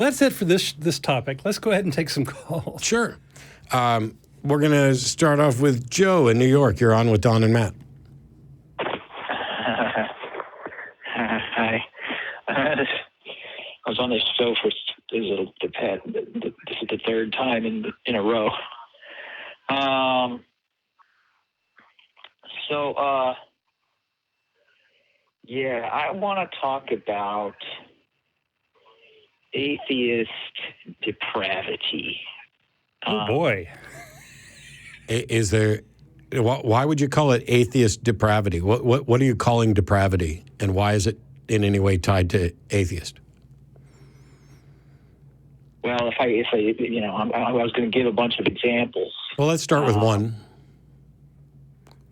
That's it for this topic. Let's go ahead and take some calls. Sure. We're going to start off with Joe in New York. You're on with Don and Matt. Hi. I was on this show for this is the third time in a row. Yeah, I want to talk about atheist depravity. Oh boy. Is there? Why would you call it atheist depravity? What are you calling depravity, and why is it in any way tied to atheist? Well, if I I was going to give a bunch of examples. Well, let's start with one.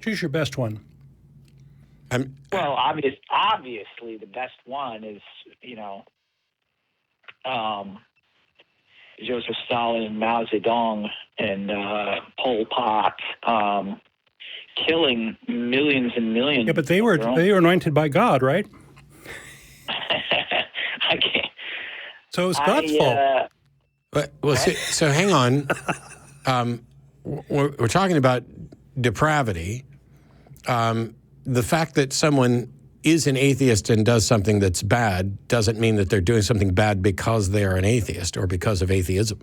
Choose your best one. Well, obviously, the best one is Joseph Stalin and Mao Zedong and Pol Pot killing millions and millions. Yeah, but they were anointed by God, right? I can't. So it was God's fault. So hang on. We're talking about depravity. The fact that someone is an atheist and does something that's bad doesn't mean that they're doing something bad because they are an atheist or because of atheism.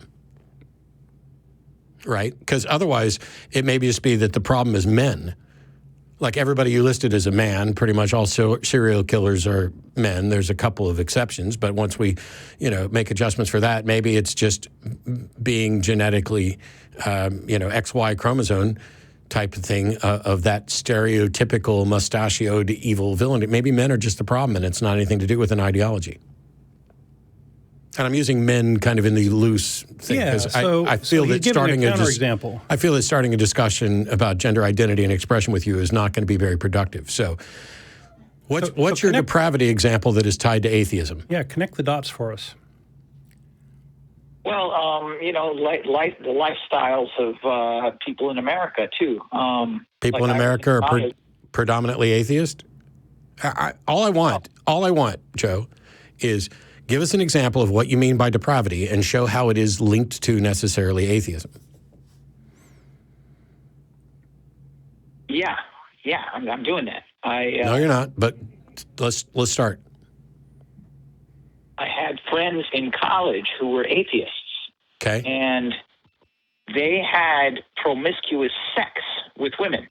Right? Because otherwise, it may just be that the problem is men. Like everybody you listed as a man, pretty much all serial killers are men. There's a couple of exceptions, but once we, make adjustments for that, maybe it's just being genetically, XY chromosome type of thing of that stereotypical mustachioed evil villain. Maybe men are just the problem, and it's not anything to do with an ideology. And I'm using men kind of in the loose thing because I feel that starting a discussion about gender identity and expression with you is not going to be very productive. So, what's your depravity example that is tied to atheism? Yeah, connect the dots for us. Well, the lifestyles of people in America too. People in America are predominantly atheist. All I want, Joe, is give us an example of what you mean by depravity and show how it is linked to necessarily atheism. Yeah, I'm doing that. No, you're not. But let's start. I had friends in college who were atheists. Okay. And they had promiscuous sex with women,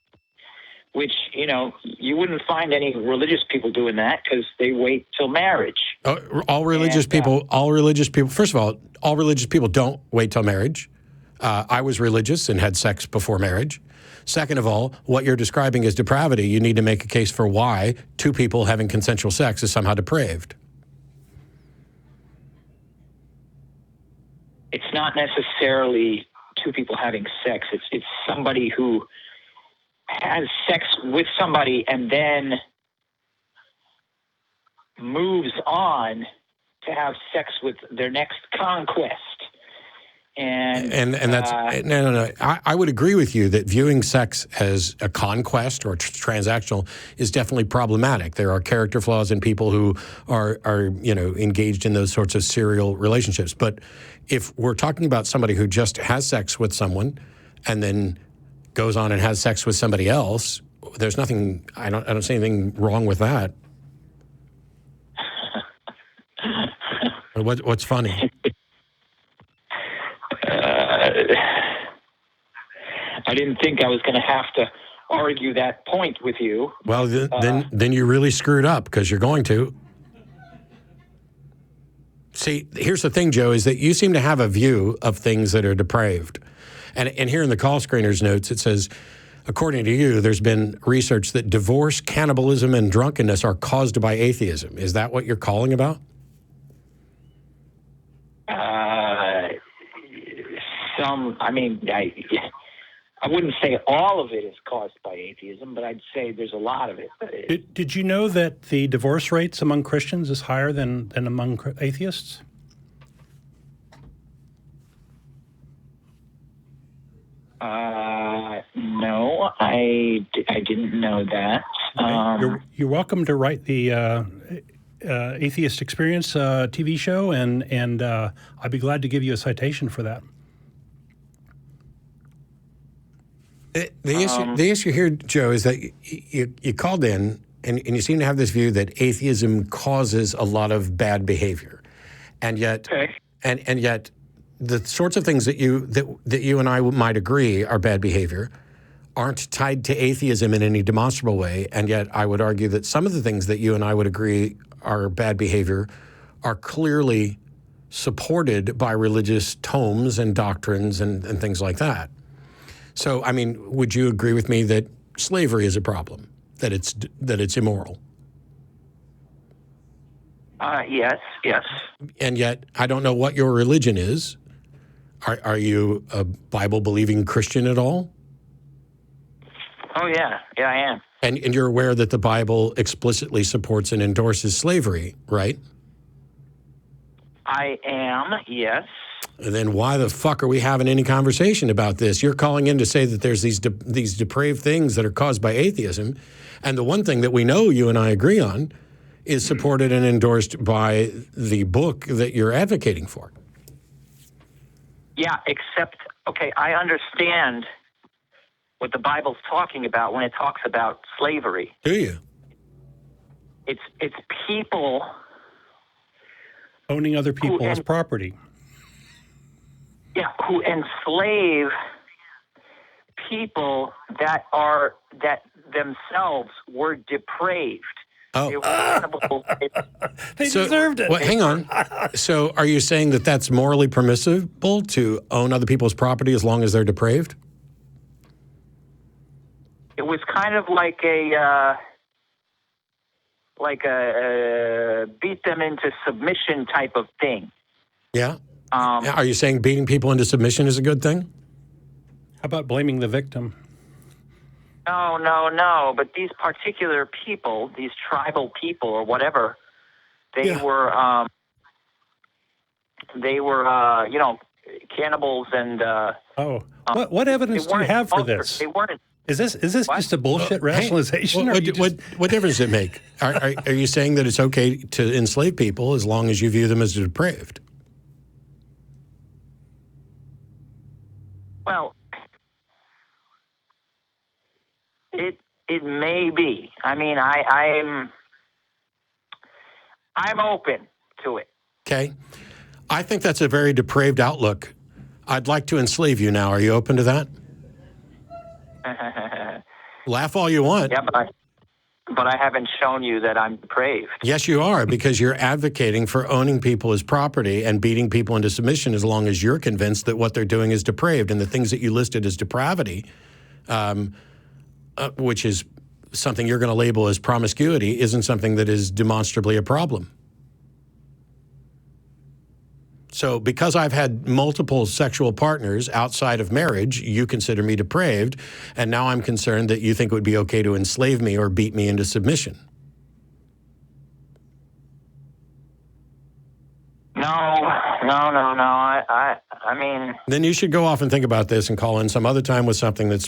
which, you wouldn't find any religious people doing that because they wait till marriage. All religious people, first of all religious people don't wait till marriage. I was religious and had sex before marriage. Second of all, what you're describing as depravity, you need to make a case for why two people having consensual sex is somehow depraved. It's not necessarily two people having sex. It's somebody who has sex with somebody and then moves on to have sex with their next conquest. And that's no. I would agree with you that viewing sex as a conquest or transactional is definitely problematic. There are character flaws in people who are engaged in those sorts of serial relationships. But if we're talking about somebody who just has sex with someone and then goes on and has sex with somebody else, there's nothing. I don't see anything wrong with that. What's funny? I didn't think I was going to have to argue that point with you. Well, then you really screwed up because you're going to. See, here's the thing, Joe, is that you seem to have a view of things that are depraved. And here in the call screener's notes, it says, according to you, there's been research that divorce, cannibalism, and drunkenness are caused by atheism. Is that what you're calling about? I wouldn't say all of it is caused by atheism, but I'd say there's a lot of it. Did you know that the divorce rates among Christians is higher than among atheists? No, I didn't know that. Okay. You're welcome to write the Atheist Experience TV show, and I'd be glad to give you a citation for that. The issue here, Joe, is that you called in and you seem to have this view that atheism causes a lot of bad behavior, and yet and yet the sorts of things that you and I might agree are bad behavior aren't tied to atheism in any demonstrable way, and yet I would argue that some of the things that you and I would agree are bad behavior are clearly supported by religious tomes and doctrines and things like that. So, I mean, would you agree with me that slavery is a problem, that it's immoral? Yes. And yet, I don't know what your religion is. Are you a Bible-believing Christian at all? Oh, yeah. Yeah, I am. And you're aware that the Bible explicitly supports and endorses slavery, right? I am, yes. Then why the fuck are we having any conversation about this? You're calling in to say that there's these depraved things that are caused by atheism, and the one thing that we know you and I agree on is supported and endorsed by the book that you're advocating for. Yeah, except, okay, I understand what the Bible's talking about when it talks about slavery. Do you? It's people Owning other people as property. Yeah, who enslave people that themselves were depraved. Oh. They were cannibals. They deserved it. Well, hang on. So are you saying that that's morally permissible to own other people's property as long as they're depraved? It was kind of like a beat them into submission type of thing. Yeah. Are you saying beating people into submission is a good thing? How about blaming the victim? No. But these particular people, these tribal people or whatever, they were cannibals and. What evidence do you have for this? They weren't. Is this just a bullshit rationalization? What difference does it make? Are you saying that it's okay to enslave people as long as you view them as depraved? Well, it may be. I mean, I'm open to it. Okay. I think that's a very depraved outlook. I'd like to enslave you now. Are you open to that? Laugh all you want. Yeah, but I haven't shown you that I'm depraved. Yes, you are, because you're advocating for owning people as property and beating people into submission as long as you're convinced that what they're doing is depraved. And the things that you listed as depravity, which is something you're going to label as promiscuity, isn't something that is demonstrably a problem. So because I've had multiple sexual partners outside of marriage, you consider me depraved, and now I'm concerned that you think it would be okay to enslave me or beat me into submission. No. I mean... Then you should go off and think about this and call in some other time with something that's